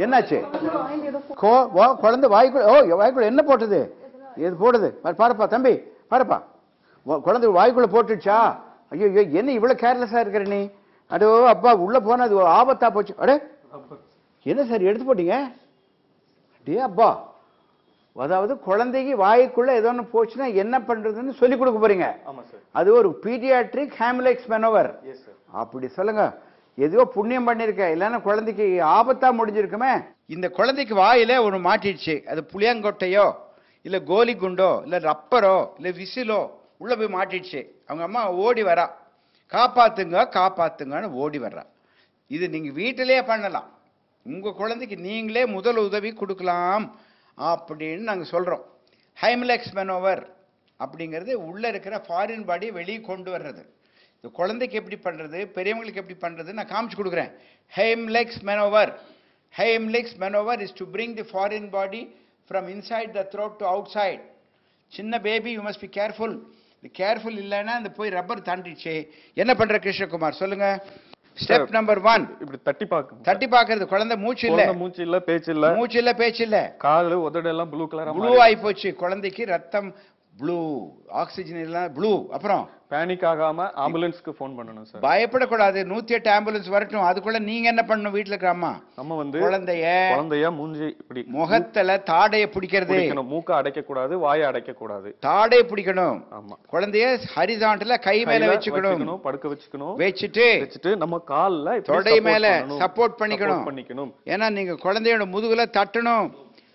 என்னாச்சு? குழந்தை வாய்க்குள்ள என்ன போட்டது? எது போடுது? பாருப்பா தம்பி, பாருப்பா, குழந்தை வாய்க்குள்ள போட்டுடுச்சா? ஐயோ, என்ன இவ்வளவு கேர்லெஸ்ஸா இருக்கிற நீ? அடோ அப்பா, உள்ள போனா அது ஆபத்தா போச்சு. அடே என்ன சார் எடுத்து போட்டீங்க? அடே அப்பா, அதாவது குழந்தைக்கு வாய்க்குள்ள ஏதோ ஒன்று போச்சுன்னா என்ன பண்றதுன்னு சொல்லி கொடுக்க போறீங்க. அது ஒரு பீடியாட்ரிக் ஹேம்லெக்ஸ் மேனோவர். அப்படி சொல்லுங்க. ஏதோ புண்ணியம் பண்ணிருக்க, இல்லைன்னா குழந்தைக்கு ஆபத்தா முடிஞ்சிருக்குமே. இந்த குழந்தைக்கு வாயில ஒன்று மாட்டிடுச்சு. அது புளியங்கொட்டையோ இல்ல கோலி குண்டோ இல்ல ரப்பரோ இல்ல விசிலோ உள்ள போய் மாட்டிடுச்சு. அவங்க அம்மா ஓடி வரா, காப்பாத்துங்க காப்பாத்துங்கன்னு ஓடி வர்றா. இது நீங்க வீட்டிலேயே பண்ணலாம். உங்க குழந்தைக்கு நீங்களே முதல் உதவி கொடுக்கலாம் அப்படின்னு நாங்க சொல்றோம். ஹைம்லெக்ஸ் மேனோவர் அப்படிங்கிறது உள்ள இருக்கிற ஃபாரின் பாடியை வெளியே கொண்டு வர்றது. இந்த குழந்தைக்கு எப்படி பண்றது, பெரியவங்களுக்கு எப்படி பண்றது நான் காமிச்சு கொடுக்குறேன். Heimlich's manoeuvre. Heimlich's manoeuvre is to bring the foreign body from inside the throat to outside. சின்ன baby, you must be careful. Careful இல்லைன்னா அந்த போய் ரப்பர் தாண்டிடுச்சு. என்ன பண்ற கிருஷ்ணகுமார் சொல்லுங்க. ஸ்டெப் நம்பர் 1, இப்படி தட்டி பாக்குறது. குழந்தை மூச்சு இல்ல பேச்சு இல்ல, காலு உதடு எல்லாம் ப்ளூ ஆகி போச்சு. குழந்தைக்கு ரத்தம் ப்ளூ, ஆக்சிஜன் எல்லாம் ப்ளூ. அப்புறம் பேனிக் ஆகாம ஆம்புலன்ஸ்க்கு ஃபோன் பண்ணணும் சார். பயப்படக்கூடாது. 108 ஆம்புலன்ஸ் வரட்டும். அதுக்குள்ள நீங்க என்ன பண்ணணும்? வீட்டுல இருக்க அம்மா நம்ம வந்து குழந்தைய மூஞ்சி இப்படி முகத்துல தாடைய பிடிக்கிறது. மூக்க அடைக்க கூடாது, வாயை அடைக்க கூடாது, தாடைய பிடிக்கணும். ஆமா. குழந்தைய ஹரிசாண்டல கை மேல வச்சுக்கணும், படுக்க வச்சுக்கணும். வச்சுட்டு நம்ம கால்ல தொடை மேல சப்போர்ட் பண்ணிக்கணும். ஏன்னா நீங்க குழந்தையோட முதுகுல தட்டணும்.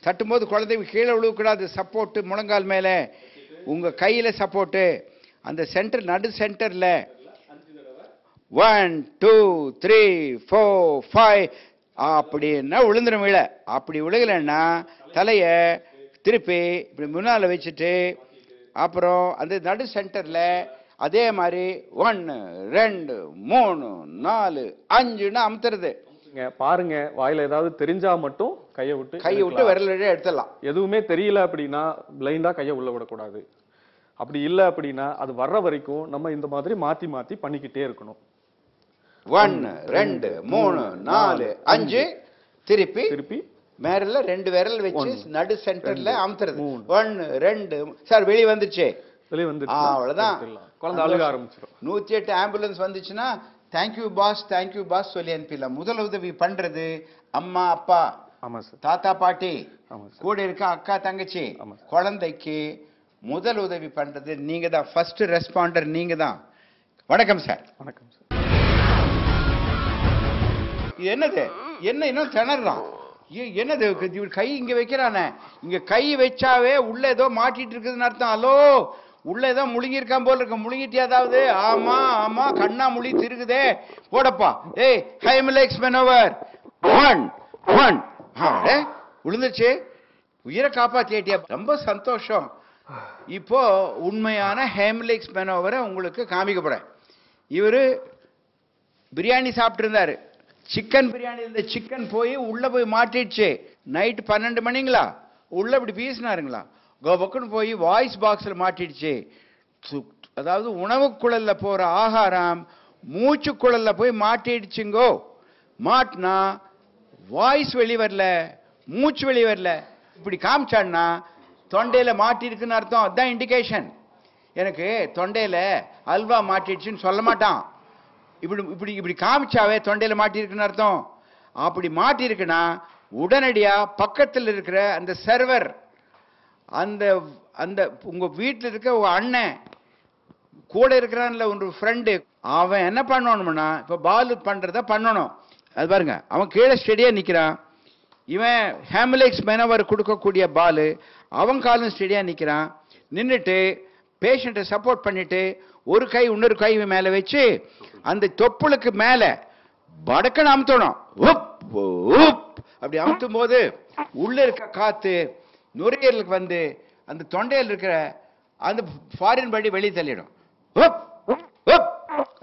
தட்டும் போது குழந்தை கீழே விழுவக்கூடாது. சப்போர்ட் முழங்கால் மேல, உங்க கையில சப்போர்ட். அந்த சென்டர், நடு சென்டர்ல 1 2 3 4 5 அப்படின்னா விழுந்துடும் வீழ. அப்படி விழுகலன்னா தலைய திருப்பி இப்படி முன்னால வச்சுட்டு அப்புறம் அந்த நடு சென்டர்ல அதே மாதிரி 1 2 3 4 5ன்னு அமுத்துறது. பாருங்க, வாயில ஏதாவது தெரிஞ்சா மட்டும் கையை விட்டு விரல எடுத்துடலாம். எதுவுமே தெரியல அப்படின்னா பிளைண்டா கையை உள்ள விடக்கூடாது. அப்படி இல்ல அப்படின்னா அது வர்ற வரைக்கும் நம்ம இந்த மாதிரி மாத்தி மாத்தி பண்ணிக்கிட்டே இருக்கணும். 1 2 3 4 5 திருப்பி மேல 2 விரல் வச்சு நடு சென்டர்ல அமுத்துறது. 1 2 சார் வெளிய வந்துச்சு. அவ்வளவுதான். குழந்தை அழுக ஆரம்பிச்சிடும். 108 ஆம்புலன்ஸ் வந்துச்சுன்னா தேங்க்யூ பாஸ் சொல்லி அனுப்பிடலாம். முதல் உதவி பண்றது அம்மா அப்பா, தாத்தா பாட்டி, கூட இருக்க அக்கா தங்கச்சி. குழந்தைக்கு முதல் உதவி பண்றது நீங்க தான். ஃபர்ஸ்ட் ரெஸ்பாண்டர் நீங்க தான். வணக்கம் சார். வணக்கம் சார். என்னது இன்னும் திணறான். என்னது கை இங்க வைக்கிறானே, இங்க கை வச்சாவே உள்ள ஏதோ மாட்டிட்டு இருக்குதுன்னு அர்த்தம். ஹலோ, உள்ள ஏதோ முழுங்கி இருக்கான் போல இருக்கு. முழுங்கிட்டியாதாவது? ஆமா கண்ணா முழி திருகுதே. போடப்பா. ஏய், ஹைம்லெக்ஸ் மேனோவர் 1 விழுந்துச்சு. உயிரை காப்பாத்திட்டியா? ரொம்ப சந்தோஷம். இப்போ உண்மையான ஹைம்லெக்ஸ் மேனோவரை உங்களுக்கு காமிக்க போறேன். இவரு பிரியாணி சாப்பிட்டு இருந்தாரு. சிக்கன் பிரியாணி இருந்த சிக்கன் போய் உள்ள போய் மாட்டிடுச்சு. நைட் 12 மணிங்களா உள்ள இப்படி பீசினாருங்களா, கோபக்குன்னு போய் வாய்ஸ் பாக்ஸ்ல மாட்டிடுச்சு. அதாவது உணவு குழல்ல போற ஆகாரம் மூச்சு குழல்ல போய் மாட்டிடுச்சுங்கோ. மாட்டினா வாய்ஸ் வெளி வரல, மூச்சு வெளி வரல. இப்படி காமிச்சான்னா தொண்டையில மாட்டிருக்குன்னு அர்த்தம். அதுதான் இண்டிகேஷன். எனக்கு தொண்டையில அல்வா மாட்டிடுச்சுன்னு சொல்ல மாட்டான். இப்படி காமிச்சாவே தொண்டையில மாட்டிருக்குன்னு அர்த்தம். அப்படி மாட்டிருக்குன்னா உடனடியா பக்கத்தில் இருக்கிற அந்த சர்வர், அந்த உங்க வீட்டில் இருக்க உங்க அண்ணன் கூட இருக்கிறான்ல ஒரு ஃப்ரெண்டு, அவன் என்ன பண்ணணும்னா இப்ப பால் பண்றத பண்ணணும். அது பாருங்க, அவன் கீழே ஸ்டெடியா நிக்கிறான். இவன் ஹேம்லெக்ஸ் மேனோவர் கொடுக்கக்கூடிய பால் அவன் காலும் ஸ்டெடியா நிக்கிறான். நின்றுட்டு பேஷண்ட்டை சப்போர்ட் பண்ணிட்டு ஒரு கை இன்னொரு கை மேல வச்சு அந்த தொப்புளுக்கு மேல படக்கன்னு அமுத்தணும். அப்படி அமுத்தும் போது உள்ள இருக்க காத்து நுரையீரலுக்கு வந்து அந்த தொண்டையில் இருக்கிற அந்த ஃபாரின் பாடி வெளியே தள்ளிடும்.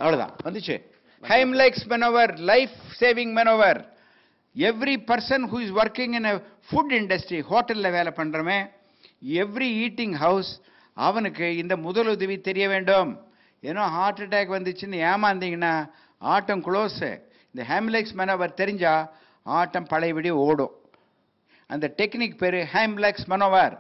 அவ்வளவுதான், வந்துச்சு. Heimlich's manoeuvre, life saving manoeuvre. Every person who is working in food industry, ஹோட்டல்ல வேலை பண்றவன், எவ்ரி ஈட்டிங் ஹவுஸ், அவனுக்கு இந்த முதலுதவி தெரிய வேண்டும். ஏன்னா ஹார்ட் அட்டாக் வந்துச்சுன்னு ஏமாந்தீங்கன்னா ஆட்டம் க்ளோஸ். இந்த ஹைம்லெக்ஸ் மேனோவர் தெரிஞ்சா ஆட்டம் பழையபடி ஓடும். அந்த டெக்னிக் பேர் ஹேம்லெக்ஸ் மனோவர்.